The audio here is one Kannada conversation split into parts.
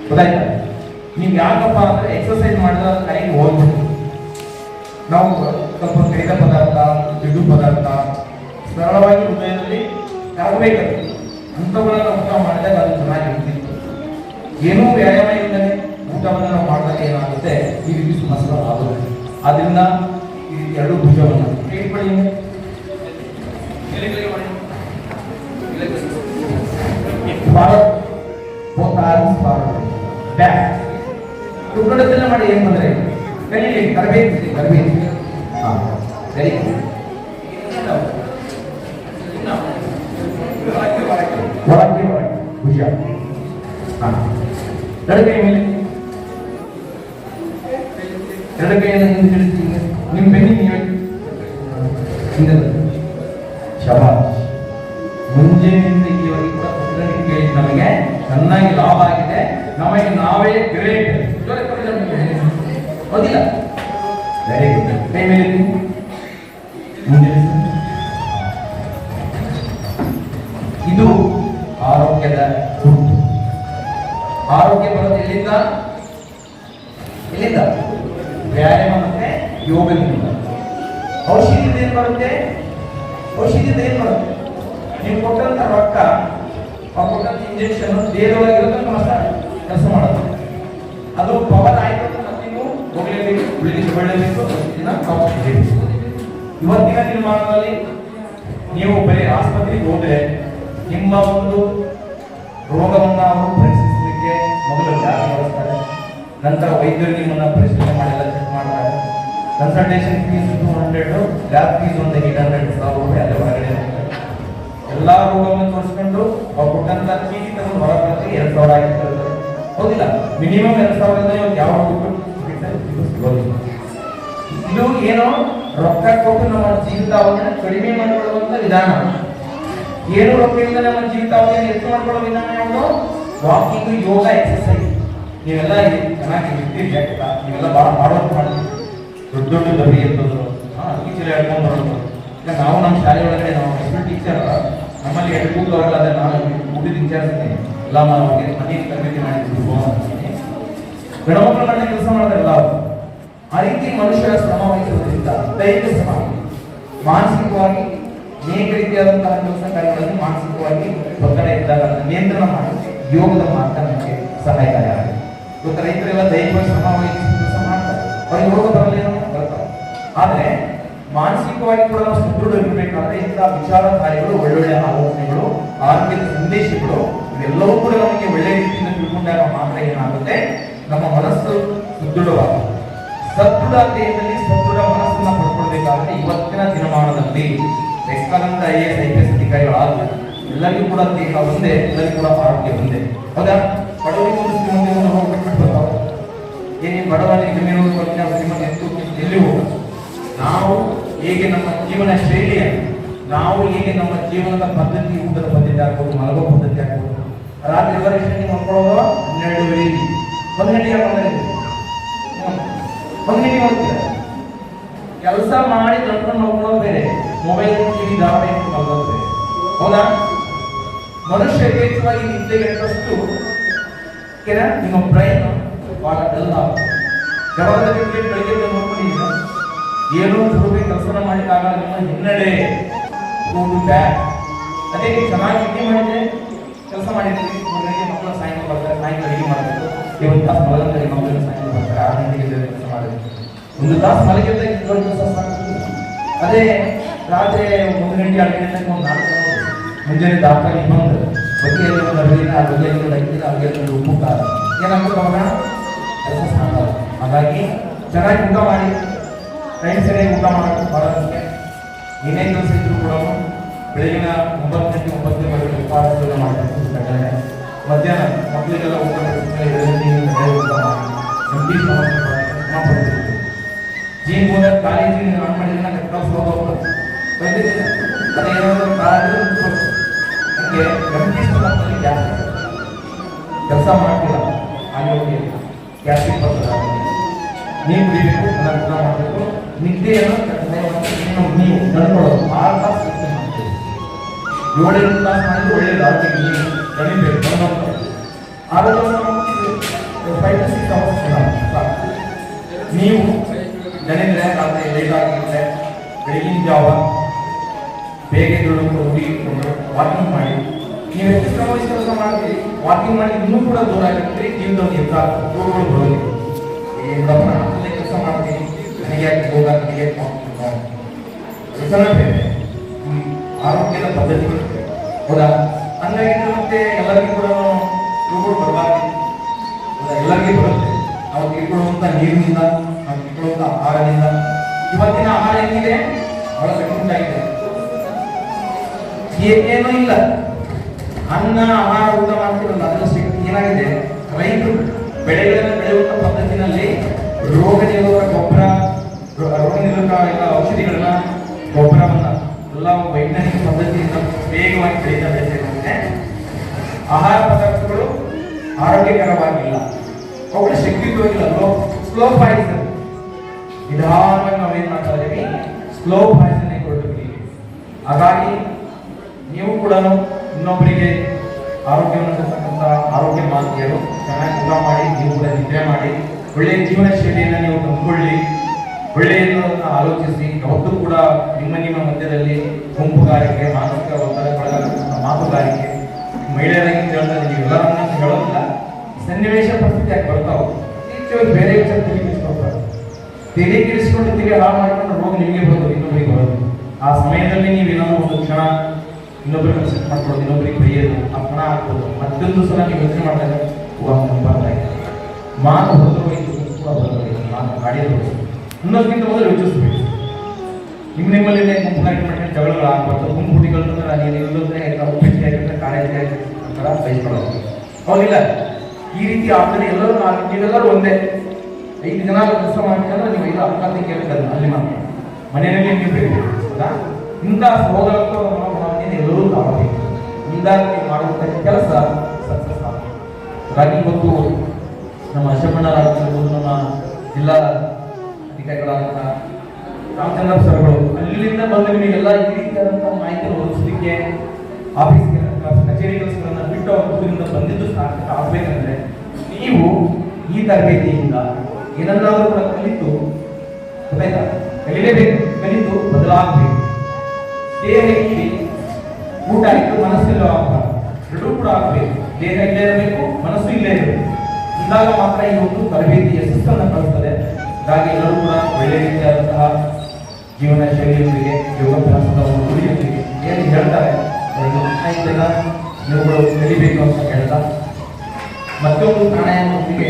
ಗೊತ್ತಾಯ್ತಾ? ನೀವು ಯಾಕಪ್ಪ ಅಂದ್ರೆ ಎಕ್ಸರ್ಸೈಸ್ ಮಾಡಿದ ಕೈಗೆ ಹೋಗ್ಬಿಟ್ಟು ನಾವು ಸ್ವಲ್ಪ ಕರಿದ ಪದಾರ್ಥ, ಜಿಡ್ಡು ಪದಾರ್ಥ ಸರಳವಾಗಿ ಹೃದಯದಲ್ಲಿ ಆಗಬೇಕದು. ಅಂಥವುಗಳನ್ನ ಊಟ ಮಾಡಿದಾಗ ಅದು ಚೆನ್ನಾಗಿರ್ತಿತ್ತು. ಏನೂ ವ್ಯಾಯಾಮ ಇಲ್ಲದೆ ಊಟವನ್ನು ನಾವು ಮಾಡಿದಾಗ ಏನಾಗುತ್ತೆ, ಈ ರೀತಿ ಸಮಸ್ಯೆಗಳು ಆಗುತ್ತೆ. ಆದ್ರಿಂದ ಈ ರೀತಿ ಎರಡು ಭುಜವನ್ನು ಇಟ್ಕೊಳ್ಳಿ, ತುಕ್ಕಡದೆಲ್ಲ ಮಾಡಿ ಏನ್ ಬಂದ್ರೆ ಕಲೀಲಿ, ತರಬೇತಿ ಸರಿ. ಒಳಗೆ ಭುಜ ಎಡಗೈ ಮೇಲೆ, ಎಡಗೈಯನ್ನು ಹಿಂದಿಡ್ತೀನಿ, ನಿಮ್ಮ ಬೆನ್ನಿಗೆ ನೀವೇ ಹಿಂದೆ ಶಬಾಷ್. ಮುಂಜಾನೆಯಿಂದ ಈವರೆಗೆ ಕೂಡ ಕೇಳಿ ನಮಗೆ ಚೆನ್ನಾಗಿ ಲಾಭ ಆಗಿದೆ. ನಮಗೆ ನಾವೇ ಗ್ರೇಟ್, ಹೌದಿಲ್ಲ? Very good. ಕೈ ಮೇಲೆ ಮುಂದೆ. ಇದು ಆರೋಗ್ಯದ ಗುರುತು. ಆರೋಗ್ಯ ಬರೋದು ಎಲ್ಲಿಂದ? ಎಲ್ಲಿಂದ? ವ್ಯಾಯಾಮ ಮತ್ತೆ ಯೋಗದಿಂದ. ಔಷಧಿಯಿಂದ ಏನ್ ಬರುತ್ತೆ? ಔಷಧಿಯಿಂದ ಏನ್ ಬರುತ್ತೆ? ನೀವು ಕೊಟ್ಟಂತ ರೊಕ್ಕ, ಕೊಟ್ಟಂತ ಇಂಜೆಕ್ಷನ್ ದೇಹದೊಳಗಿರೋದನ್ನು ಮಾತ್ರ ಕೆಲಸ ಮಾಡೋದು. ಅದು ಪವರ್ ಆಯ್ತು ಮತ್ತೆ ನೀವು ಹೋಗಲೇಬೇಕು, ಉಳಿದಿಕೊಳ್ಳಬೇಕು. ಇವತ್ತಿನ ನಿರ್ಮಾಣದಲ್ಲಿ ನೀವು ಬರೀ ಆಸ್ಪತ್ರೆಗೆ ಹೋದ್ರೆ ನಿಮ್ಮ ಒಂದು ರೋಗವನ್ನ ಅವರು ಪರೀಕ್ಷಿಸಲಿಕ್ಕೆ ಮೊದಲು ಜಾರಿ ಮಾಡಿಸ್ತಾರೆ. ನಂತರ ವೈದ್ಯರು ನಿಮ್ಮನ್ನ ಪರಿಶೀಲನೆ ಮಾಡಿ ಎಲ್ಲ ಚೆಕ್ ಮಾಡ್ತಾರೆ. ಕನ್ಸಲ್ಟೇಷನ್ ಫೀಸ್ 200, ಲ್ಯಾಬ್ ಫೀಸ್ ಒಂದು 800 ರೂಪಾಯಿ ಅಲ್ಲೇ ಹೊರಗಡೆ ಎಲ್ಲಾ ರೋಗವನ್ನು ತೋರಿಸ್ಕೊಂಡು ಅವ್ರು ಕೊಟ್ಟಂತ ಚೀಟಿ ತಗೊಂಡು ಹೊರ ಬರ್ತೀವಿ 2000 ಆಗಿರ್ತಾರೆ. ಹೌದಿಲ್ಲ? ಮಿನಿಮಮ್ 2000 ಇವತ್ತು ಯಾವ ಸಿಗೋದಿಲ್ಲ. ಇದು ಏನೋ ರೊಕ್ಕ ಕೊಟ್ಟು ನಮ್ಮ ಜೀವಿತಾವಧಿಯನ್ನು ಕಡಿಮೆ ಮಾಡಿಕೊಳ್ಳುವಂತ ವಿಧಾನ. ಏನು ರೊಕ್ಕ ಇಲ್ಲದೆ ನಮ್ಮ ಜೀವಿತಾವಧಿಯನ್ನು ಹೆಚ್ಚು ಮಾಡಿಕೊಳ್ಳುವ ವಿಧಾನ ಯಾವುದು? ವಾಕಿಂಗ್, ಯೋಗ, ಎಕ್ಸರ್ಸೈಸ್. ನೀವೆಲ್ಲ ಚೆನ್ನಾಗಿ ಇರ್ತೀರಿ, ನೀವೆಲ್ಲ ಬಹಳ ಮಾಡೋದು ಮಾಡ್ತೀವಿ. ದೊಡ್ಡ ದೊಡ್ಡ ದಬ್ಬಿ ಇರ್ತದ್ರು, ಟೀಚರ್ ಹೇಳ್ಕೊಂಡು ಬರೋದು. ಈಗ ನಾವು ನಮ್ಮ ಶಾಲೆ ಒಳಗಡೆ ನಾವು ಹೈಸ್ಕೂಲ್ ಟೀಚರ್, ನಮ್ಮಲ್ಲಿ 2 ಕೂದಲವರೆಲ್ಲ ಅದೇ ನಾನು ಊಟದ ವಿಚಾರಿಸ್ತೀನಿ. ಎಲ್ಲ ಮನೆಗೆ ತರಬೇತಿ ಮಾಡಿದ್ರು, ಗಣಮಕ್ಕಳ ಮನೆ ಕೆಲಸ ಮಾಡ್ತಾರಲ್ಲ. ಆ ರೀತಿ ಮನುಷ್ಯರ ಶ್ರಮ ವಹಿಸುವುದರಿಂದ ದೈಹಿಕ ಶ್ರಮ, ಮಾನಸಿಕವಾಗಿ ಅನೇಕ ರೀತಿಯಾದಂತಹ ಕೆಲಸ ಕಾರ್ಯಗಳನ್ನು ಮಾನಸಿಕವಾಗಿ ಒತ್ತಡ ಇದ್ದಾಗ ನಿಯಂತ್ರಣ ಮಾಡಿ ಯೋಗದ ಮಾತ್ರ ನಮಗೆ ಸಹಾಯಕಾರಿಯಾಗಿದೆ. ಇವತ್ತು ರೈತರೆಲ್ಲ ದೈಹಿಕ ಶ್ರಮ ವಹಿಸಿ ಕೆಲಸ ಮಾಡ್ತಾರೆ, ಅವ್ರಿಗೆ ರೋಗ ಬರಲಿ ಬರ್ತಾರೆ. ಆದ್ರೆ ಮಾನಸಿಕವಾಗಿ ಕೂಡ ನಾವು ಸದೃಢ ಇರಬೇಕಾದ್ರೆ ಇಂತಹ ವಿಚಾರಧಾರೆಗಳು, ಒಳ್ಳೊಳ್ಳೆ ಆಲೋಚನೆಗಳು, ಆರೋಗ್ಯದ ಸಂದೇಶಗಳು ಇವೆಲ್ಲವೂ ಕೂಡ ನಮಗೆ ಒಳ್ಳೆ ರೀತಿಯಿಂದ ತಿಳ್ಕೊಂಡಾಗ ಮಾತ್ರ ಏನಾಗುತ್ತೆ, ನಮ್ಮ ಮನಸ್ಸು ಸುದೃಢವಾಗುತ್ತೆ. ಸದೃಢ ದೇಹದಲ್ಲಿ ಸದೃಢ ಮನಸ್ಸನ್ನ ಪಡ್ಕೊಳ್ಬೇಕಾದ್ರೆ ಇವತ್ತಿನ ದಿನಮಾನದಲ್ಲಿ ಬೇಕಾದಂತ IAS IPS ಅಧಿಕಾರಿಗಳಾಗಲಿ ಎಲ್ಲರಿಗೂ ಕೂಡ ದೇಹ ಒಂದೇ, ಎಲ್ಲರಿಗೂ ಕೂಡ ಆರೋಗ್ಯ ಒಂದೇ. ಹೌದಾ? ಬಡವರಿಗೆ ಹೋಗ್ಬಿಟ್ಟು ಏನೇ ಬಡವನಿಗೆ ಎಲ್ಲಿ ಹೋಗ, ನಾವು ಹೇಗೆ ನಮ್ಮ ಜೀವನ ಶೈಲಿಯನ್ನು, ನಾವು ಹೇಗೆ ನಮ್ಮ ಜೀವನದ ಪದ್ಧತಿ, ಊಟದ ಪದ್ಧತಿ ಆಗ್ಬೋದು, ಮಲಗೋ ಪದ್ಧತಿ ಆಗ್ಬೋದು. ರಾತ್ರಿ ವರೆಗೆ ಮಕ್ಕಳು 12 1 ಗಂಟೆಗೆ ಹೋಗ್ತೀರ. ಕೆಲಸ ಮಾಡಿ ನಡ್ಕೊಂಡು ನೋಡ್ಕೊಳ್ಳೋದು ಬೇರೆ, ಮೊಬೈಲ್ ಟಿವಿ ಧಾರಾವಾಹಿ ಮಲಗೋದು ಬೇರೆ. ಹೌದಾ? ಮನುಷ್ಯ ಯಥೇಚ್ಛವಾಗಿ ನಿದ್ದೆಗೆಟ್ಟಷ್ಟು ನಿಮ್ಮ ಬ್ರೈನ್ ಬಹಳ ಡಲ್ ಆಗುತ್ತೆ. ಯಾವಾಗ ಬೆಳಿಗ್ಗೆ ನೋಡ್ಕೊಂಡಿದ್ದೀರ, ಏನೋ ಸುರುವೆ ಕೆಲಸ ಮಾಡಿದಾಗ ನಿಮ್ಮ ಹಿನ್ನಡೆ ಬ್ಯಾಗ್. ಅದೇ ನೀವು ಚೆನ್ನಾಗಿ ನಿದ್ದೆ ಮಾಡಿದ್ರೆ ಕೆಲಸ ಮಾಡಿರ್ತೀವಿ, 3 ಗಂಟೆಗೆ ಮಕ್ಕಳು ಸಾಯಂಕಾಲ ಬರ್ತಾರೆ, ಸಾಯಂಕಾಲ ಅಡಿಗೆ ಮಾಡಬೇಕು. 1 ತಾಸು ಮಲಗಂತಾರೆ, ಮಕ್ಕಳು ಸಾಯಂಕಾಲ ಬರ್ತಾರೆ, 6 ಗಂಟೆಗೆ ಕೆಲಸ ಮಾಡಬೇಕು. 1 ತಾಸು ಮಲಗಿದ್ರೆ ಕೆಲಸ ಸಾಕು. ಅದೇ ರಾತ್ರಿ 1 ಗಂಟೆ 2 ಗಂಟೆಗೆ ಒಂದು 4 ಮುಂಜಾನೆ ದಾಖಲೆ ಬಂದು ಬಗೆಯಲ್ಲಿ ಒಂದು ಅಡುಗೆನ, ಆ ಬಗೆಯಲ್ಲಿ ಒಂದು ಅಕ್ಕಿನ, ಆ ಬಗೆಯಲ್ಲಿ ಒಂದು ಉಪ್ಪು ಖಾರ ಏನಾಗ್ತದೆ ಅವಾಗ ಕೆಲಸ ಸಾಕಲ್ಲ. ಹಾಗಾಗಿ ಚೆನ್ನಾಗಿ ಊಟ ಮಾಡಿ, ಟೈಮ್ ಸರಿಯಾಗಿ ಊಟ ಮಾಡೋದು ಬಹಳ ಮುಖ್ಯ. ಏನೇ ಕೆಲಸ ಇದ್ರು ಕೂಡ ಬೆಳಗಿನ 9 ಗಂಟೆ 9 ಗಂಟೆಗೆ ಉಪವಾಸ ಮಾಡಬೇಕು. ಮಧ್ಯಾಹ್ನ ಮಕ್ಕಳಿಗೆಲ್ಲ ಊಟ ಜೀನ್ ಹೋದ ಕಾಲೇಜಿಗೆ ನಾನು ಮಾಡಿದ್ರೆ ಕೆಲಸ ಹೋಗ್ಬೋದು. ಅದೇನಾದ್ರು ನನಗೆ ಜಾಸ್ತಿ ಕೆಲಸ ಮಾಡ್ತಿಲ್ಲ, ಹಾಗೆ ಗ್ಯಾಸ್ಟ್ರಿಕ್ ಬರ್ತದೆ. ನೀವು ಕುಡಿಬೇಕು, ನಾನು ಊಟ ಮಾಡಬೇಕು. ನಿದ್ದೆಯನ್ನು ನೀವು ನಡ್ಕೊಳ್ಳೋದು 6 ತಾಸು ಮಾಡ್ತೀವಿ. 7 ತಾಸು ಮಾಡಿದ್ರೆ ಒಳ್ಳೆಯದು. ಆರೋಗ್ಯಕ್ಕೆ ನೀವು ನಡಿಬೇಕು, ಆರೋಗ್ಯವನ್ನು 5 to 6 hours ಸಾಕು. ನೀವು ನೆನೆದ್ರೆ ರಾತ್ರಿ ಲೇಟ್ ಆಗಿರುತ್ತೆ, ಬೆಳಗಿನ ಜಾವ ಬೇಗ ಹೋಗಿ ವಾಕಿಂಗ್ ಮಾಡಿ. ನೀವು ಎಷ್ಟು ಶ್ರಮವಹಿಸಿ ಕೆಲಸ ಮಾಡ್ತೀರಿ, ವಾಕಿಂಗ್ ಮಾಡಿ ಇನ್ನೂ ಕೂಡ ದೂರ ಆಗಿರ್ತೀರಿ, ಜೀವನದಲ್ಲಿ ಎಂತ ರೋಗಗಳು ಬರೋದಿಲ್ಲ. ಅಲ್ಲೇ ಕೆಲಸ ಮಾಡ್ತೀನಿ, ನನಗೆ ಯಾಕೆ ಹೋಗ, ನನಗೆ ವ್ಯಸನ ಬೇರೆ, ಆರೋಗ್ಯದ ಪದ್ಧತಿಗಳು ಹೌದಾ. ಹಂಗಾಗಿ ಮತ್ತೆ ಎಲ್ಲರಿಗೂ ಕೂಡ ರೋಗಗಳು ಬರಬಾರ್ದು, ಎಲ್ಲರಿಗೂ ಬರುತ್ತೆ. ನಾವು ತಿಳ್ಕೊಳ್ಳುವಂತ ನೀರಿನಿಂದ, ನಾವು ತಿಳ್ಕೊಳ್ಳುವಂತ ಆಹಾರದಿಂದ. ಇವತ್ತಿನ ಆಹಾರ ಹೆಂಗಿದೆ, ಬಹಳ ಕಠಿಣವಾಗಿದೆ. ಏನೂ ಇಲ್ಲ, ಅನ್ನ ಆಹಾರ ಊಟ ಮಾಡ್ತಿರಲ್ಲ, ಅದರ ಶಕ್ತಿ ಏನಾಗಿದೆ, ರೈತರು ಬೆಳೆಗಳನ್ನು ಬೆಳೆಯುವಂತ ಪದ್ಧತಿನಲ್ಲಿ ರೋಗ ನಿರೋಧಕ ಗೊಬ್ಬರ, ರೋಗ ನಿರೋಧಕ ಎಲ್ಲ ಔಷಧಿಗಳನ್ನ, ಗೊಬ್ಬರವನ್ನ ಎಲ್ಲ ವೈಜ್ಞಾನಿಕ ಪದ್ಧತಿಯಿಂದ ವೇಗವಾಗಿ ಬೆಳೀತಾ ಆಹಾರ ಪದಾರ್ಥಗಳು ಆರೋಗ್ಯಕರವಾಗಿಲ್ಲ, ಅವುಗಳ ಶಕ್ತಿಯುತವಾಗಿಲ್ಲ, ಸ್ಲೋ ಪಾಯ್ಸನ್. ನಿಧಾನವಾಗಿ ನಾವೇನ್ ಮಾಡ್ತಾ ಇದ್ದೀವಿ, ಸ್ಲೋ ಪಾಯ್ಸನ್ ಕೊಡ್ತೀವಿ. ಹಾಗಾಗಿ ನೀವು ಕೂಡ ಇನ್ನೊಬ್ಬರಿಗೆ ಆರೋಗ್ಯವನ್ನು ಕೊಡ್ತಕ್ಕಂಥ ಆರೋಗ್ಯ ಮಾತೆಯರು ಚೆನ್ನಾಗಿ ಊಟ ಮಾಡಿ, ನೀವು ಕೂಡ ನಿದ್ರೆ ಮಾಡಿ, ಒಳ್ಳೆಯ ಜೀವನ ಶೈಲಿಯನ್ನು ನೀವು ತಂದುಕೊಳ್ಳಿ, ಒಳ್ಳೆಯದನ್ನು ಆಲೋಚಿಸಿ. ಯಾವತ್ತೂ ಕೂಡ ನಿಮ್ಮ ಮಧ್ಯದಲ್ಲಿ ಗುಂಪುಗಾರಿಕೆ, ಮಾನಸಿಕ ಒತ್ತಡಕ್ಕೊಳಗಾದ ಮಾತುಗಾರಿಕೆ, ಮಹಿಳೆಯರಾಗಿ ಹೇಳ್ತಾ ನೀವು ಎಲ್ಲರನ್ನ ಹೇಳೋದಿಲ್ಲ, ಸನ್ನಿವೇಶ ಪರಿಸ್ಥಿತಿ ಯಾಕೆ ಬರ್ತಾವೆ, ಬೇರೆ ವಿಚಾರ ತೆರಿಗೆ ಕೆಡಿಸ್ಕೊಂಡು ತೆರಿಗೆ ಹಾಳು ಮಾಡ್ಕೊಂಡು ರೋಗ ನಿಮಗೆ ಬರೋದು, ಇನ್ನೊಬ್ಬರಿಗೆ ಬರೋದು. ಆ ಸಮಯದಲ್ಲಿ ನೀವು ಏನಾದ್ರು ಒಂದು ಕ್ಷಣ ಇನ್ನೊಬ್ಬರಿಗೆ ಸೆಟ್ ಮಾಡ್ಕೊಳ್ಳೋದು, ಇನ್ನೊಬ್ಬರಿಗೆ ಬೈಯೋದು, ಆ ಕ್ಷಣ ಆಗ್ಬೋದು. ಮತ್ತೊಂದು ಸಲ ನೀವು ಯೋಚನೆ ಮಾಡಿದಾಗ ಬರ್ತಾ ಇದೆ, ಮಾತು ಹೊರದೋಯ್ತು ಕೂಡ ಬರೋದು, ಮಾತು ಗಾಡಿಯಲ್ಲಿ ಅನ್ನೋದಕ್ಕಿಂತ ಮೊದಲು ಯೋಚಿಸ್ಬೇಕು. ನಿಮ್ಮಲ್ಲಿ ಗುಂಪುಗಾರಿಕೆ ಮಾಡಿದ್ರೆ ಜಗಳಗಳು ಆಗ್ಬಾರ್ದು. ಗುಂಪುಟಿಗಳು ನೀನು ಇಲ್ಲದ್ರೆ ಉಪ್ಪಿಟ್ಟು ಆಗಿದ್ರೆ ಕಾಲೇಜಿಗೆ ಒಂಥರ ಬೈಸ್ಕೊಳ್ಳೋದು, ಹೌದಿಲ್ಲ? ಈ ರೀತಿ ಆಗ್ತದೆ. ಎಲ್ಲರೂ ನೀವೆಲ್ಲರೂ ಒಂದೇ 5 ಜನ ಕೆಲಸ ಮಾಡ್ಕೊಂಡ್ರೆ ನೀವು 5 ಅಕ್ಕ ತಂಗಿಯರು ಅಲ್ಲಿ ಮಾತ್ರ ಮನೆಯಲ್ಲಿ ನೀವು ಬೇಕು. ಹೌದಾ? ಇಂಥ ಸೋದರತ್ವ ಎಲ್ಲರೂ ತಾಳಬೇಕು. ಹಿಂಗಾಗಿ ನೀವು ಮಾಡುವಂಥ ಕೆಲಸ ಸಕ್ಸಸ್ ಆಗುತ್ತೆ. ಹಾಗಾಗಿ ಇವತ್ತು ನಮ್ಮ ಅಶಮಣ್ಣರಾಗಿರ್ಬೋದು, ನಮ್ಮ ಜಿಲ್ಲಾ ಅಧಿಕಾರಿಗಳಾದಂಥ ರಾಮಚಂದ್ರ ಸರ್ಗಳು ಅಲ್ಲಿಂದ ಬಂದು ನಿಮಗೆಲ್ಲ ಈ ರೀತಿಯಾದಂಥ ಮಾಹಿತಿಯನ್ನು ಒದಗಿಸಲಿಕ್ಕೆ ಆಫೀಸ್ಗೆ ಕಚೇರಿ ಕೆಲಸಗಳನ್ನು ಬಿಟ್ಟು ಅವ್ರ ಊರಿಂದ ಬಂದಿದ್ದು ಸಾರ್ಥಕ ಆಗಬೇಕಂದ್ರೆ ನೀವು ಈ ತರಬೇತಿಯಿಂದ ಏನನ್ನಾದರೂ ಕೂಡ ಕಲಿತು, ಗೊತ್ತಾಯ್ತಾ, ಕಲಿಲೇಬೇಕು, ಕಲಿತು ಬದಲಾಗಬೇಕು. ದೇಹಕ್ಕೆ ಊಟ ಇಟ್ಟು ಮನಸ್ಸೆಲ್ಲೋ ಆಗ್ಬಾರ್ದು, ಎರಡೂ ಕೂಡ ಆಗಬೇಕು. ದೇಹ ಇಲ್ಲೇ ಇರಬೇಕು, ಮನಸ್ಸು ಇಲ್ಲೇ ಇರಬೇಕು. ಇದ್ದಾಗ ಮಾತ್ರ ಈ ಒಂದು ತರಬೇತಿ ಯಶಸ್ಸನ್ನು ಕಳಿಸ್ತದೆ. ಹಾಗಾಗಿ ಎಲ್ಲರೂ ಕೂಡ ಒಳ್ಳೆಯ ರೀತಿಯಾದಂತಹ ಜೀವನ ಶೈಲಿಯೊಂದಿಗೆ, ಯೋಗಾಭ್ಯಾಸದ ಒಂದು ಗುರಿಯೊಂದಿಗೆ ಏನು ಹೇಳ್ತಾರೆ ಇದೆಲ್ಲ ನೀವುಗಳು ಕಲಿಬೇಕು ಅಂತ ಹೇಳ್ತಾ, ಮತ್ತೊಂದು ಪ್ರಾಣಾಯಾಮದೊಂದಿಗೆ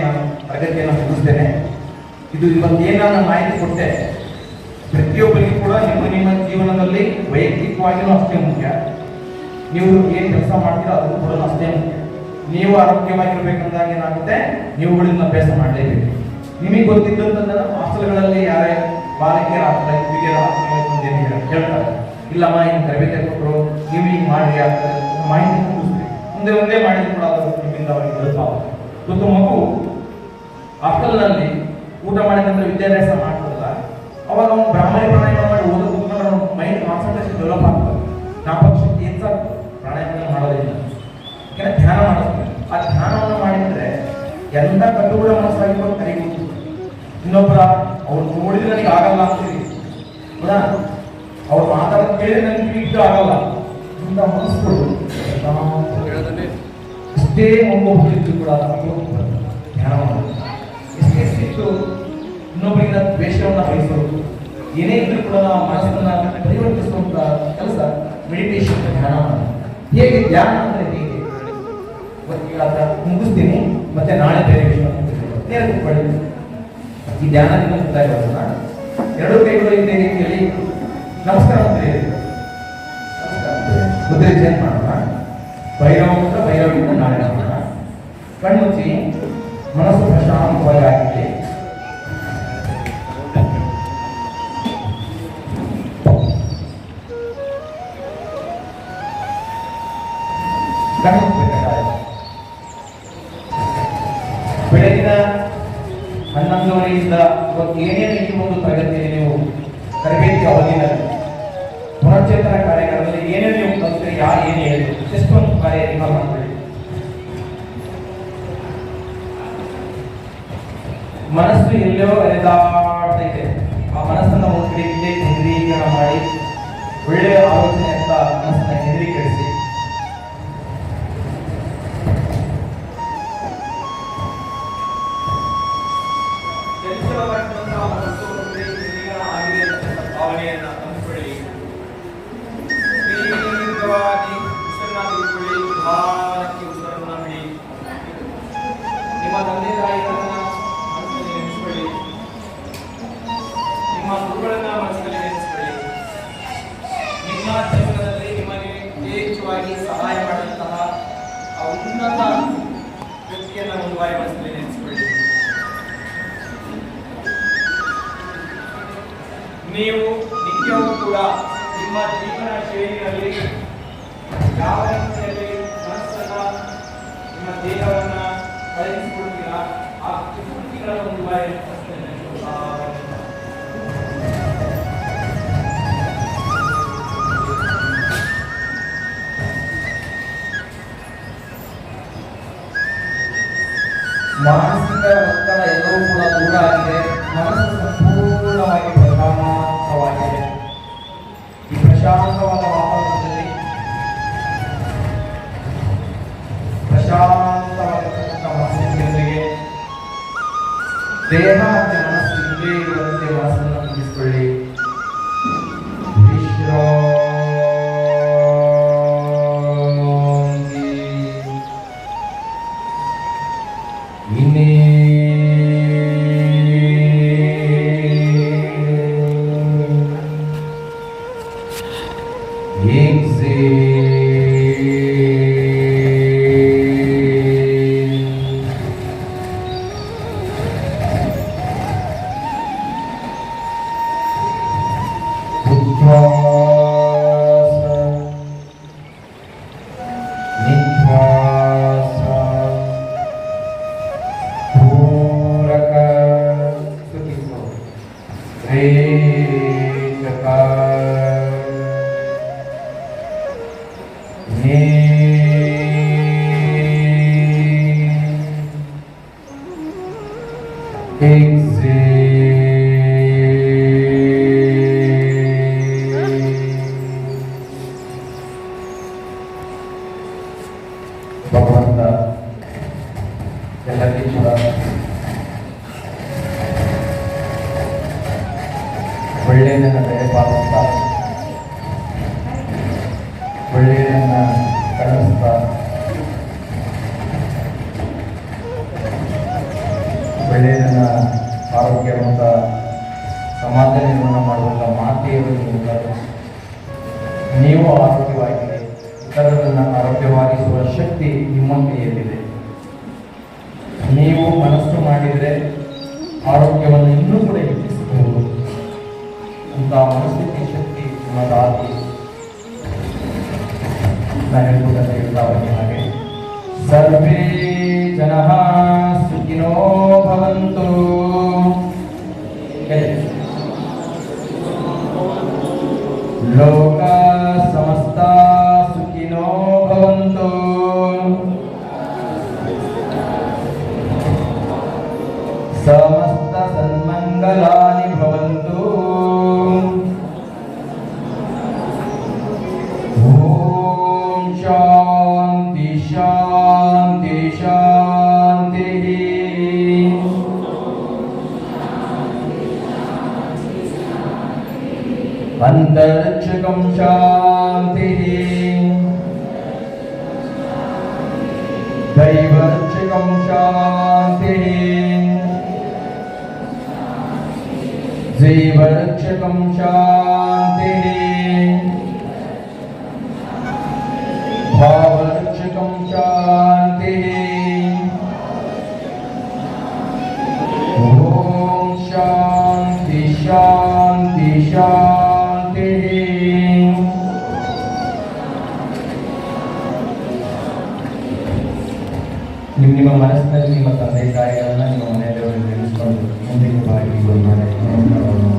ನಾನು ತರಗತಿಯನ್ನು ಮುಗಿಸ್ತೇನೆ. ಇದು ಇವತ್ತೇನು ನಾನು ಮಾಹಿತಿ ಕೊಟ್ಟೆ, ಪ್ರತಿಯೊಬ್ಬರಿಗೂ ಕೂಡ ನಿಮ್ಮ ಜೀವನದಲ್ಲಿ ವೈಯಕ್ತಿಕವಾಗಿಯೂ ಅಷ್ಟೇ ಮುಖ್ಯ. ನೀವು ಏನು ಕೆಲಸ ಮಾಡ್ತೀರೋ ಅದು ಕೂಡ ಅಷ್ಟೇ ಮುಖ್ಯ. ನೀವು ಆರೋಗ್ಯವಾಗಿರ್ಬೇಕಂದಾಗ ಏನಾಗುತ್ತೆ, ನೀವುಗಳಿಂದ ಅಭ್ಯಾಸ ಮಾಡಲೇಬೇಕು. ನಿಮಗೆ ಗೊತ್ತಿದ್ದಂತ ಹಾಸ್ಟೆಲ್ಗಳಲ್ಲಿ ಯಾರೇ ಬಾಲಕಿಯರ ಆಗ್ತಾರೆ, ಹುಡುಗಿಯರ ಹೇಳ್ತಾರೆ, ಇಲ್ಲಮ್ಮ ಹಿಂಗೆ ತರಬೇತಿ ಕೊಟ್ಟರು, ನೀವು ಹಿಂಗೆ ಮಾಡಿ ಆಗ್ತಾರೆ, ಮಾಹಿತಿ ಮುಗಿಸ್ತೀವಿ. ಒಂದೇ ಮಾಡಿದ್ರು ಕೂಡ ಅದು ನಿಮ್ಮಿಂದ ಅವರಿಗೆ ತಲುಪಾಗುತ್ತೆ. ಇವತ್ತು ಮಗು ಹಾಸ್ಟೆಲ್ನಲ್ಲಿ ಊಟ ಮಾಡಿದಂದ್ರೆ ವಿದ್ಯಾಭ್ಯಾಸ ಮಾಡ್ತಾರಲ್ಲ, ಅವಾಗ ಅವ್ನು ಬ್ರಾಹ್ಮಣಿ ಪ್ರಾಣಾಯಾಮ ಮಾಡಿ ಓದೋ ಕೂತ್ಕೊಂಡ್ರೆ ಅವ್ನ ಮೈಂಡ್ ಕಾನ್ಸಂಟ್ರೇಷನ್ ಡೆವಲಪ್ ಆಗ್ತದೆ. ಜ್ಞಾಪಕ ಶಕ್ತಿ ಹೆಚ್ಚಾಗ್ತದೆ ಪ್ರಾಣಾಯಾಮ ಮಾಡೋದ್ರಿಂದ. ಯಾಕಂದ್ರೆ ಧ್ಯಾನ ಮಾಡಿಸ್ತಾರೆ. ಆ ಧ್ಯಾನವನ್ನು ಮಾಡಿದ್ರೆ ಎಂತ ಕಟ್ಟುಗಳ ಮನಸ್ಸಾಗಿಕೊಂಡು ಕರಿಬಹುದು. ಇನ್ನೊಬ್ಬರ ಅವ್ರು ನೋಡಿದ್ರೆ ನನಗೆ ಆಗಲ್ಲ ಅಂತೀವಿ, ಹೌದಾ? ಅವ್ರು ಮಾತಾಡೋದು ಕೇಳಿದ್ರೆ ನನಗೆ ಇಟ್ಟು ಆಗಲ್ಲ. ಇಂಥ ಮನಸ್ಸುಗಳು ಎಷ್ಟೇ ಒಬ್ಬೊಬ್ಬರಿದ್ದು ಕೂಡ ಧ್ಯಾನ ಮಾಡೋದು, ಎಷ್ಟೇ ಸಿಟ್ಟು ಇನ್ನೊಬ್ಬರಿಂದ ದ್ವೇಷವನ್ನು ಬಯಸೋದು, ಏನೇ ಇದ್ರೂ ಕೂಡ ನಾವು ಮನಸ್ಸನ್ನು ಪರಿವರ್ತಿಸುವಂತ ಕೆಲಸ ಮೆಡಿಟೇಷನ್, ಧ್ಯಾನ ಮಾಡೋದು. ಹೇಗೆ ಧ್ಯಾನ ಅಂದ್ರೆ ಹೇಗೆ ಮುಗಿಸ್ತೀನಿ, ಮತ್ತೆ ನಾಳೆ ಬೇರೆ ವಿಷಯ ಕೂತ್ಕೊಳ್ಳಿ. ಈ ಧ್ಯಾನದಿಂದ ಗೊತ್ತಾಗೋದನ್ನ ಎರಡು ಕೈಗಳು ಇದೇ ರೀತಿಯಲ್ಲಿ ನಮಸ್ಕಾರ ಅಂತ ಹೇಳಿ ಮುದ್ರೆ ಚೇಂಜ್ ಮಾಡೋಣ. ಭೈರವ ಮುದ್ರ, ಭೈರವಿಂದ ನಾಳೆ ಮಾಡೋಣ. ಕಣ್ಮುಚ್ಚಿ ಮನಸ್ಸು ಪ್ರಶಾಂತವಾಗಿ ಆಗಿರಲಿ. ಬೆಳಗಿನ 11:30ರಿಂದ ಇವತ್ತು ಏನೇನು ಈ ಒಂದು ತರಗತಿಯಲ್ಲಿ ನೀವು ತರಬೇತಿ ಅವಧಿನಲ್ಲಿ ಪುನಶ್ಚೇತನ ಕಾರ್ಯಕ್ರಮದಲ್ಲಿ ಏನೇನು ನೀವು ಕಲಿತ್ರಿ, ಯಾರು ಏನು ಹೇಳಿದ್ರು ಜಸ್ಟ್ ಒಂದು ಬಾರಿ ರಿಕಾಲ್ ಮಾಡ್ಕೊಳ್ಳಿ. ಮನಸ್ಸು ಎಲ್ಲೋ ಎಳೆದಾಡ್ತೈತೆ. ಆ ಮನಸ್ಸನ್ನು ಒಂದು ಕಡೆ ಇಲ್ಲೇ ಕೇಂದ್ರೀಕರಣ ಮಾಡಿ ಒಳ್ಳೆಯ ಆಲೋಚನೆ ಅಂತ ಮನಸ್ಸನ್ನ ಕೇಂದ್ರೀಕರಿಸಿ ಭಾವನೆಯನ್ನ ತಂದುಕೊಳ್ಳಿ. ದೀರ್ಘವಾಗಿ ಉಸಿರನ್ನ ತೆಗೆದುಕೊಳ್ಳಿ, ಭಾರಕ್ಕೆ ಉಸಿರನ್ನ ಬಿಡಿ. ನಿಮ್ಮ ತಂದೆ ತಾಯಿಗಳನ್ನ ಮನಸ್ಸಿನಲ್ಲಿ ನೆನೆಸಿಕೊಳ್ಳಿ, ನಿಮ್ಮ ಗುರುಗಳನ್ನ ಮನಸ್ಸಿನಲ್ಲಿ ನೆನೆಸಿಕೊಳ್ಳಿ. ನಿಮ್ಮ ಜೀವನದಲ್ಲಿ ನಿಮಗೆ ಯಥೇಚ್ಛವಾಗಿ ಸಹಾಯ ಮಾಡಿದಂತಹ ಆ ಉನ್ನತ ವ್ಯಕ್ತಿಯನ್ನ ಒಂದು ಬಾರಿ ಮನಸ್ಸಿನಲ್ಲಿ ನೆನೆಸಿಕೊಳ್ಳಿ. ನೀವು ನಿತ್ಯವೂ ಕೂಡ ನಿಮ್ಮ ಜೀವನ ಶೈಲಿಯಲ್ಲಿ ಯಾವ ರೀತಿಯಲ್ಲಿ ಮನಸ್ಸನ್ನ ನಿಮ್ಮ ದೇಹವನ್ನ ಕಳೆಸಿಕೊಳ್ತೀರಾ ಆ ಕೃತಿಗಳ ಒಂದು ಬಾರಿ ಮಾನಸಿಕ ಒತ್ತಡ ಎಲ್ಲವೂ ಕೂಡ ದೂರ ಆಗಿದೆ. ಮನಸ್ಸು ಸಂಪೂರ್ಣವಾಗಿ ಪ್ರಶಾಂತವಾಗಿದೆ. ಈ ಪ್ರಶಾಂತವಾದ ವಾತಾವರಣದಲ್ಲಿ ಪ್ರಶಾಂತವಾಗಿರ್ತಕ್ಕಂಥ ಮನಸ್ಸಿನೊಂದಿಗೆ ದೇಹ ಮತ್ತು ಮನಸ್ಸು ಇಲ್ಲೇ ಇರುವಂತೆ ಮನಸ್ಸನ್ನು ತುಂಬಿಸಿಕೊಳ್ಳಿ. ಭಗವಂತ ಎಲ್ಲರಿಗೂ ಒಳ್ಳೆಯದನ್ನು ದಯಪಾಲಿಸ್ತಾ ಒಳ್ಳೆಯದನ್ನು ಕಳಿಸ್ತಾ ಒಳ್ಳೆಯದನ್ನು ಆರೋಗ್ಯವಂತ ಸಮಾಜ ನಿರ್ಮಾಣ ಮಾಡುವಂಥ ಮಾತೆಯವರು ನೀವು ಆರೋಗ್ಯವಾಗಿರಿ, ಇತರರನ್ನು ಆರೋಗ್ಯವಾಗಿಸುವ ಶಕ್ತಿ ನಿಮ್ಮ ಕೈಯಲ್ಲಿದೆ. ನೀವು ಮನಸ್ಸು ಮಾಡಿದರೆ ಆರೋಗ್ಯವನ್ನು ಇನ್ನೂ ಕೂಡ ಹೆಚ್ಚಿಸಬಹುದು. ಅಂತ ಮನಸ್ಥಿತಿ ಶಕ್ತಿ ನಿಮ್ಮದಾಗಿ ನಾನು ಹೇಳ್ಬೋದಂತ ಹೇಳ್ತಾ ಬನ್ನಿ. ಹಾಗೆ ಸರ್ವೇ ಜನಃ ಸುಖಿನೋ ಭವಂತು. ಲೋಕ ಸಮಸ್ತ ಸುಖಿನೋ ಭವಂತು. ಸಮಸ್ತ ಸನ್ಮಂಗಲಾನಿ ಭವಂತು. ಓಂ ಶಾಂತಿ ಶಾಂತಿ ಶಾಂತಿ. ಅಂತರಿಕ್ಷಕಂ ಶಾಂತಿ ದೈವರ್ಕ್ಷಕಂ ಶಾಂತಿ ಜೀವರಕ್ಷಕಂ ಶಾಂತಿ ಭಾವರಕ್ಷಕಂ ಶಾಂತಿ. ಓಂ ಶಾಂತಿ ಶಾಂತಿ ಶಾಂತಿ. ನಿಮ್ಮ ಮನಸ್ಸಿನಲ್ಲಿ ನಿಮ್ಮ ತಂದೆ ತಾಯಿಗಳನ್ನ ನಿಮ್ಮ ಮನೆಯವರು ನೆನೆಸ್ಕೊಂಡು ಮುಂದಿನ ಬಾಗಿ ನಮಸ್ಕಾರವನ್ನು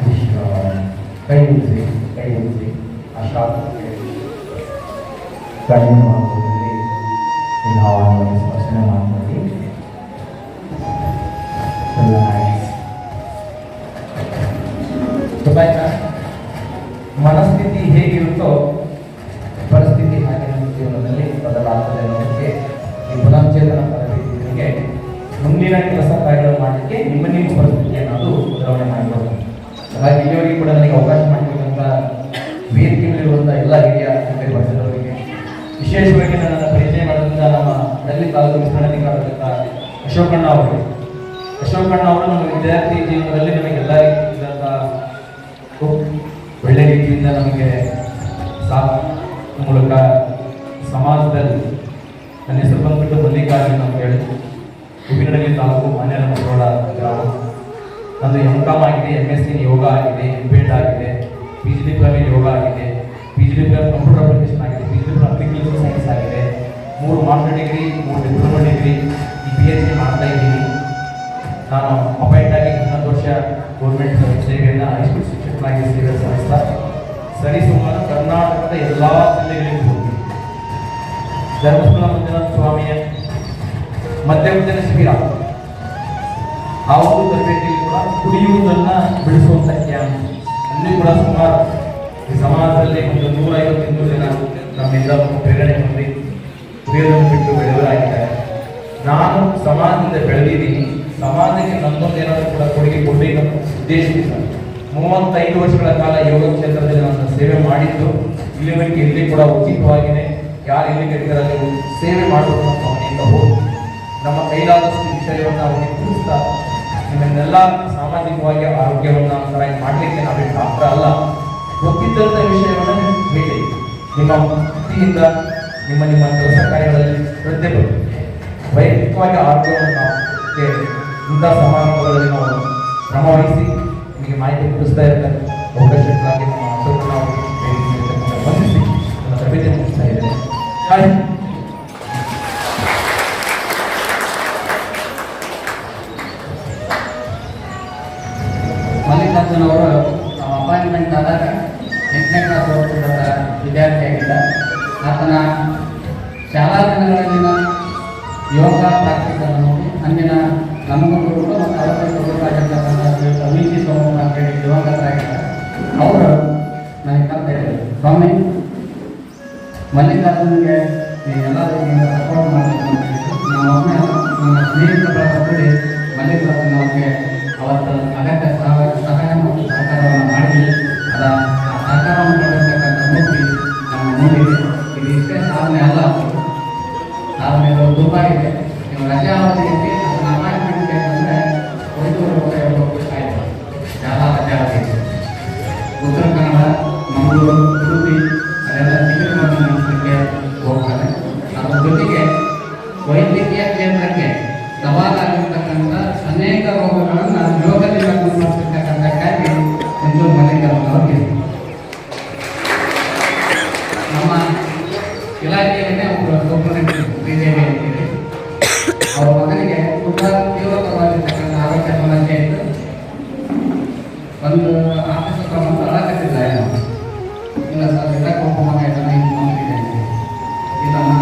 ವಿಶ್ವ ಕೈ ಉಳಿಸಿ ಆ ಶಾಸ್ತ್ರಕ್ಕೆ ಕಣ್ಣಿನ ಭಾಗದಲ್ಲಿ ಭಾವನೆಯನ್ನು ಸ್ಪರ್ಶನೆ ಮಾಡಿ ಗೊತ್ತಾಯ್ತಾ? ಮನಸ್ಥಿತಿ ಹೇಗಿರುತ್ತೋ ಪರಿಸ್ಥಿತಿ ಹಾಗೆ ನಮ್ಮ ಜೀವನದಲ್ಲಿ ಬದಲಾಗ್ತದೆ ಅನ್ನೋದಕ್ಕೆ ಈ ಪುನಶ್ಚೇತನ ತರಬೇತಿಗಳಿಗೆ ಮುಂದಿನ ಕೆಲಸ ಕಾರ್ಯಗಳು ಮಾಡಲಿಕ್ಕೆ ನಿಮ್ಮ ಪರಿಸ್ಥಿತಿಯನ್ನು ಅದು ಬದಲಾವಣೆ ಮಾಡಿಕೊಳ್ಳೋದು. ಹಾಗಾಗಿ ಇಲ್ಲಿಯವರೆಗೆ ಕೂಡ ನನಗೆ ಅವಕಾಶ ಮಾಡಿಕೊಟ್ಟಂತ ವೇದಿಕೆಯಲ್ಲಿರುವಂಥ ಎಲ್ಲ ಹಿರಿಯ ಪಕ್ಷದವರಿಗೆ, ವಿಶೇಷವಾಗಿ ನನ್ನ ಪರಿಚಯ ಮಾಡಿದಂಥ ನಮ್ಮ ಹಳ್ಳಿ ತಾಲೂಕು ವಿಸ್ತರಣಾಧಿಕಾರಿಗಳಾದಂಥ ಅಶೋಕಣ್ಣ ಅವರು ನಮ್ಮ ವಿದ್ಯಾರ್ಥಿ ಜೀವನದಲ್ಲಿ ನಮಗೆಲ್ಲ ರೀತಿಯಾದಂಥ ಒಳ್ಳೆ ರೀತಿಯಿಂದ ನಮಗೆ ಸಾಥ್ ಮೂಲಕ ಸಮಾಜದಲ್ಲಿ ನನ್ನ ಹೆಸರು ಬಂದ್ಬಿಟ್ಟು ಮಲ್ಲಿಕಾರ್ಜುನ ಅಂತ ಹೇಳಿ ಉಪ್ಪಿನಡಗಲಿ ತಾಲೂಕು ಮಾನ್ಯರ ಮಕ್ಕಳ ಗ್ರಾಮ. ನಂದು MCom ಆಗಿದೆ, MSc ಯೋಗ ಆಗಿದೆ, MPed ಆಗಿದೆ, PG ಡಿಪ್ಲೊಮಾ ಯೋಗ ಆಗಿದೆ, PG ಡಿಪ್ಲೊಮಾ ಕಂಪ್ಯೂಟರ್ ಅಪ್ಲಿಕೇಶನ್ ಆಗಿದೆ, PG ಡಿಪ್ಲೊಮಾ ಅಗ್ರಿಕಲ್ಚರ್ ಸೈನ್ಸ್ ಆಗಿದೆ, 3 ಮಾಸ್ಟರ್ ಡಿಗ್ರಿ, 3 ಡಿಪ್ಲೊಮಾ ಡಿಗ್ರಿ, ಈ PhD ಮಾಡ್ತಾ ಇದ್ದೀನಿ. ನಾನು ಅಪಾಯಿಂಟ್ ಆಗಿ 11 ವರ್ಷ ಗೌರ್ಮೆಂಟ್ ಸೇವೆಯನ್ನು ಹೈಸ್ಕೂಲ್ ಶಿಕ್ಷಕರಾಗಿ ಸೇವೆ ಸಲ್ಲಿಸ್ತಾ ಸರಿಸುಮಾರು ಕರ್ನಾಟಕದ ಎಲ್ಲ ಜಿಲ್ಲೆಗಳಿಗೂ ಹೋಗಿ ಧರ್ಮಸ್ಥಳ ಮಂಜುನಾಥ ಸ್ವಾಮಿಯ ಮಧ್ಯಾಹ್ನ ಶಿಬಿರ ಆ ಒಂದು ತರಬೇತಿಯಲ್ಲಿ ಕೂಡ ಕುಡಿಯುವುದನ್ನು ಬಿಡಿಸುವಂಥ ಕ್ಯಾಂಪ್ ಅಲ್ಲಿ ಕೂಡ ಸುಮಾರು ಈ ಸಮಾಜದಲ್ಲಿ ಒಂದು 150 ಜನ ನಮ್ಮಿಂದ ಪ್ರೇರಣೆ ಹೊಂದಿ ಕುಡಿಯೋದನ್ನು ಬಿಟ್ಟು ಬೆಳೆಯವರಾಗಿದ್ದಾರೆ. ನಾನು ಸಮಾಜದಿಂದ ಬೆಳೆದಿದ್ದೀನಿ, ಸಮಾಜಕ್ಕೆ ನನ್ನೊಂದು ಏನಾದರೂ ಕೂಡ ಕೊಡುಗೆ ಕೊಡಬೇಕಂತ ಉದ್ದೇಶದಿಂದ 35 ವರ್ಷಗಳ ಕಾಲ ಯೋಗ ಕ್ಷೇತ್ರದಲ್ಲಿ ನಾನು ಸೇವೆ ಮಾಡಿದ್ದು. ಇಲ್ಲಿವರೆಗೆ ಇಲ್ಲಿ ಕೂಡ ಉಚಿತವಾಗಿಯೇ ಯಾರು ಇಲ್ಲಿ ಕರೀತಾರೆ ಸೇವೆ ಮಾಡಬೇಕು ಅಂತ ಹೋಗಿ ನಮ್ಮ ಕೈಲಾದಷ್ಟು ವಿಷಯವನ್ನು ಅವರಿಗೆ ತಿಳಿಸ್ತಾ ನಿಮ್ಮನ್ನೆಲ್ಲ ಸಾಮಾಜಿಕವಾಗಿ ಆರೋಗ್ಯವನ್ನು ಸರಿಯಾಗಿ ಮಾಡಲಿಕ್ಕೆ ನಾವೇನು ಡಾಕ್ಟರ್ ಅಲ್ಲ, ಗೊತ್ತಿದ್ದಂಥ ವಿಷಯವನ್ನು ಹೇಳಿ ನಿಮ್ಮ ವೃತ್ತಿಯಿಂದ ನಿಮ್ಮ ಕೆಲಸ ಕಾರ್ಯಗಳಲ್ಲಿ ಶ್ರದ್ಧೆ ಬರುತ್ತೆ. ವೈಯಕ್ತಿಕವಾಗಿ ಆರೋಗ್ಯವನ್ನು ನಾವು ಇಂಥ ಸಮಾರಂಭಗಳಲ್ಲಿ ನಾವು ಶ್ರಮವಹಿಸಿ ನಿಮಗೆ ಮಾಹಿತಿ ತಿಳಿಸ್ತಾ ಇರ್ತಾರೆ. ಅವಕಾಶಕ್ಕಾಗಿ ನಮ್ಮ ಅಶೋಕನ ಬಂಧಿಸಿ ನನ್ನ ತರಬೇತಿ ಮುಗಿಸ್ತಾ ಇದ್ದೇನೆ. ಮಲ್ಲಿಕಾರ್ಜುನ್ ಅವರು ಅಪಾಯಿಂಟ್ಮೆಂಟ್ ಆದಾಗ 8ನೇ ಕ್ಲಾಸ್ ಓದ್ತಿದ್ದ ವಿದ್ಯಾರ್ಥಿಯಾಗಿದ್ದ. ಆತನ ಶಾಲಾ ದಿನಗಳಲ್ಲಿನ ಯೋಗ ಪ್ರಾಕ್ಟಿಕಲ್ ನೋಡಿ ಅಂದಿನ ನಮಗೂ ಕೂಡ ಮತ್ತು ಅವರಿಗೆ ಹುಡುಗಾಗಿರ್ತಕ್ಕಂಥ ವೀಸಿ ಸೋಮ ಅಂತ ಹೇಳಿ ದಿವಂಗತರಾಗಿದ್ದಾರೆ. ಅವರು ನನಗೆ ಕರ್ತಾ ಇದ್ದಾರೆ, ಸ್ವಾಮಿ ಮಲ್ಲಿಕಾರ್ಜುನ್ಗೆ ಎಲ್ಲ ರೀತಿಯಿಂದ ಸಪೋರ್ಟ್ ಮಾಡಬೇಕು ಅಂತ ಹೇಳಿದ್ರು. ನಮ್ಮೊಮ್ಮೆ ನನ್ನ ಸ್ನೇಹಿತರ ಕೂಡಿ ಮಲ್ಲಿಕಾರ್ಜುನ್ ಅವ್ರಿಗೆ ಅವತ್ತು ಅಗತ್ಯ ಸಹಾಯ ಮತ್ತು ಸಹಕಾರವನ್ನು ಮಾಡಿದ್ವಿ. ಅದ ಸಹಕಾರವನ್ನು ಮಾಡಿರ್ತಕ್ಕಂಥ ಮೂರ್ತಿ ನಮ್ಮ ಮುಂದಿದೆ. ಇದು ಇಷ್ಟೇ ಸಾಧನೆ ಅಲ್ಲ, ಸಾಧನೆ ತುಂಬ ಇದೆ. ನೀವು ರಜಾ ಅವಧಿಯಲ್ಲಿ ಅದನ್ನ ಅಪಾಯಿಂಟ್ಮೆಂಟ್ ಬೇಕಂದರೆ 5 ವರ್ಷ ಆಯಿತು. ಶಾಲಾ ರಜಾ ಅವಧಿ ಉತ್ತರ ಕನ್ನಡ, ಮಂಗಳೂರು, ಉಡುಪಿ ಅದೆಲ್ಲ ಶಿಬಿರವನ್ನು ನಡೆಸಲಿಕ್ಕೆ ಹೋಗ್ತಾರೆ. ಅದರ ಜೊತೆಗೆ ವೈದ್ಯಕೀಯ ಕ್ಷೇತ್ರಕ್ಕೆ ಸವಾಲಾಗಿರ್ತಕ್ಕಂಥ ಅನೇಕ ರೋಗಗಳನ್ನು ಯೋಗದಿಂದ ಗುಣಪಡಿಸಿರ್ತಕ್ಕಂಥಕ್ಕಾಗಿ ಒಂದು ಮಲ್ಲಿಕಾರ್ಜುನವ್ರಿಗೆ ನಮ್ಮ ಇಲಾಖೆಯಲ್ಲೇ ಒಬ್ಬರು ಶ್ರೀದೇವಿ ಅಂತೀವಿ. ಅವರ ಮಗನಿಗೆ ತುಂಬ ತೀವ್ರವಾಗಿರ್ತಕ್ಕಂಥ ಆರೋಗ್ಯ ಸಮಸ್ಯೆ ಇತ್ತು. ಒಂದು ಆಫೀಸ್ ಹತ್ರ ಬಂದು ಅಳಕತ್ತಿದ್ದಾರೆ. ಇಲ್ಲ ಸರ್, ಇದಕ್ಕೆ ಒಬ್ಬ ಮಗ ಇದನ್ನು ಇದು ಮಾಡ್ತಿದೆ ಇದನ್ನು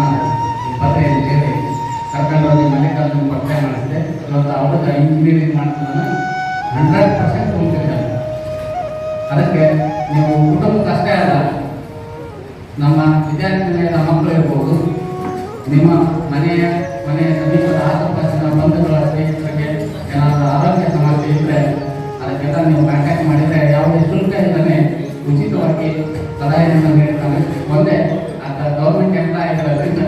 ಪತ್ರೆಯಲ್ಲಿ ಸೇರಿ ಕರ್ಕೊಂಡು ಹೋಗಿ ಮಲ್ಲಿಕಾರ್ಜುನ ಪರಿಚಯ ಮಾಡಿಸಿದೆ. ಇವತ್ತು ಅವ್ರಿಗೆ ಇಂಜಿನಿಯರಿಂಗ್ ಮಾಡ್ತಾನೆ 100% ತುಂಬಿದ್ದಾರೆ. ಅದಕ್ಕೆ ನೀವು ಕುಟುಂಬಕ್ಕೆ ಅಷ್ಟೇ ಅಲ್ಲ, ನಮ್ಮ ವಿದ್ಯಾರ್ಥಿಗಳ ಮಕ್ಕಳು ಇರ್ಬೋದು, ನಿಮ್ಮ ಮನೆಯ ಸಮೀಪದ ಆಸುಪಾಸಿನ ಬಂಧುಗಳ ಸ್ನೇಹಿತರಿಗೆ ಏನಾದರೂ ಆರೋಗ್ಯ ಸಮಸ್ಯೆ ಇದ್ದರೆ ಅದಕ್ಕೆಲ್ಲ ನೀವು ಕಾಂಟ್ಯಾಕ್ಟ್ ಮಾಡಿದರೆ ಯಾವುದೇ ಶುಲ್ಕ ಇಲ್ಲದೆ ಉಚಿತವಾಗಿ ಸಲಹೆಯನ್ನು ನೀಡ್ತಾನೆ. ಒಂದೇ ಆತ ಗೌರ್ಮೆಂಟ್ ಎಂಪ್ಲಾಯಿಗಳಿಂದ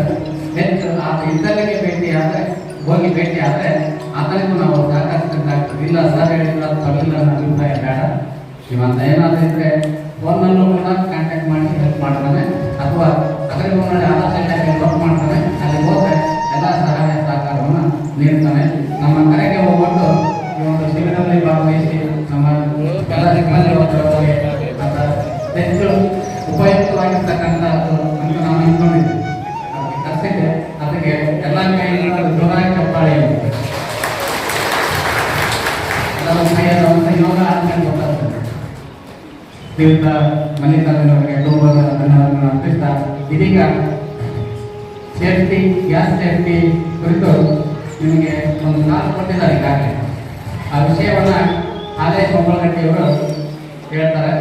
ಹೆಚ್ಚು ಆತ ಇದ್ದಲ್ಲಿಗೆ ಭೇಟಿ ಆದರೆ ಆತನಿಗೂ ನಾವು ಸಹಕರಿಸಬೇಕಾಗ್ತದೆ. ಇಲ್ಲ ಸರ್ ಹೇಳಿದ್ರೆ ಅದು ತಪ್ಪಿಲ್ಲ, ನನ್ನ ಅಭಿಪ್ರಾಯ ಬೇಡ, ಇವಂತ ಏನಾದರೂ ಇದ್ದರೆ ಫೋನ್ನಲ್ಲೂ ಕೂಡ ಕಾಂಟ್ಯಾಕ್ಟ್ ಮಾಡಿ ಹೆಲ್ಪ್ ಮಾಡ್ತಾನೆ. ಅಥವಾ ಅದರಿಗೂ ಮಾಡಿ ಆಧಾರ್ ಇಲಾಖೆ ವರ್ಕ್ ಮಾಡ್ತಾನೆ. ಅಲ್ಲಿ ಹೋದರೆ ಎಲ್ಲ ಸಹಾಯ ಸಹಕಾರವನ್ನು ನೀಡ್ತಾನೆ. ನಮ್ಮ ಕರೆಗೆ ಹೋಗ್ಬಿಟ್ಟು ಈ ಒಂದು ಶಿಬಿರದಲ್ಲಿ ಭಾಗವಹಿಸಿ ನಮ್ಮ ಎಲ್ಲ ಸಿಬ್ಬಂದಿ ಹೆಚ್ಚು ಉಪಯುಕ್ತವಾಗಿರ್ತಕ್ಕಂಥದ್ದು ಅಂತ ನಾವು ನಿಂತ್ಕೊಂಡಿದ್ದೀವಿ. ಅದಕ್ಕೆ ಕರ್ಸಿಗೆ ಅದಕ್ಕೆ ಎಲ್ಲ ಕೈಯಿಂದ ಜೋರಾಗಿ ಚಪ್ಪಾಳೆ ಎಲ್ಲರ ಕೈಯಲ್ಲಿ ಒಂದು ಯೋಗ ಆದ್ಮೇಲೆ ಗೊತ್ತಾಗ್ತದೆ. ಶ್ರೀಯುತ ಮಲ್ಲಿಕಾರ್ಜುನ ಅವರಿಗೆ ತುಂಬಾ ಧನ್ಯವಾದಗಳನ್ನು ಅರ್ಪಿಸ್ತಾ ಇದೀಗ ಸೇಫ್ಟಿ ಗ್ಯಾಸ್ ಸೇಫ್ಟಿ ಕುರಿತು ನಿಮಗೆ ಒಂದು ಕಾಲು ಕೊಟ್ಟಿದ್ದಾರೆ ಈಗಾಗಲೇ. ಆ ವಿಷಯವನ್ನು ಆದಾಯ ಕೊಂಬಳಗಟ್ಟಿಯವರು ಹೇಳ್ತಾರೆ.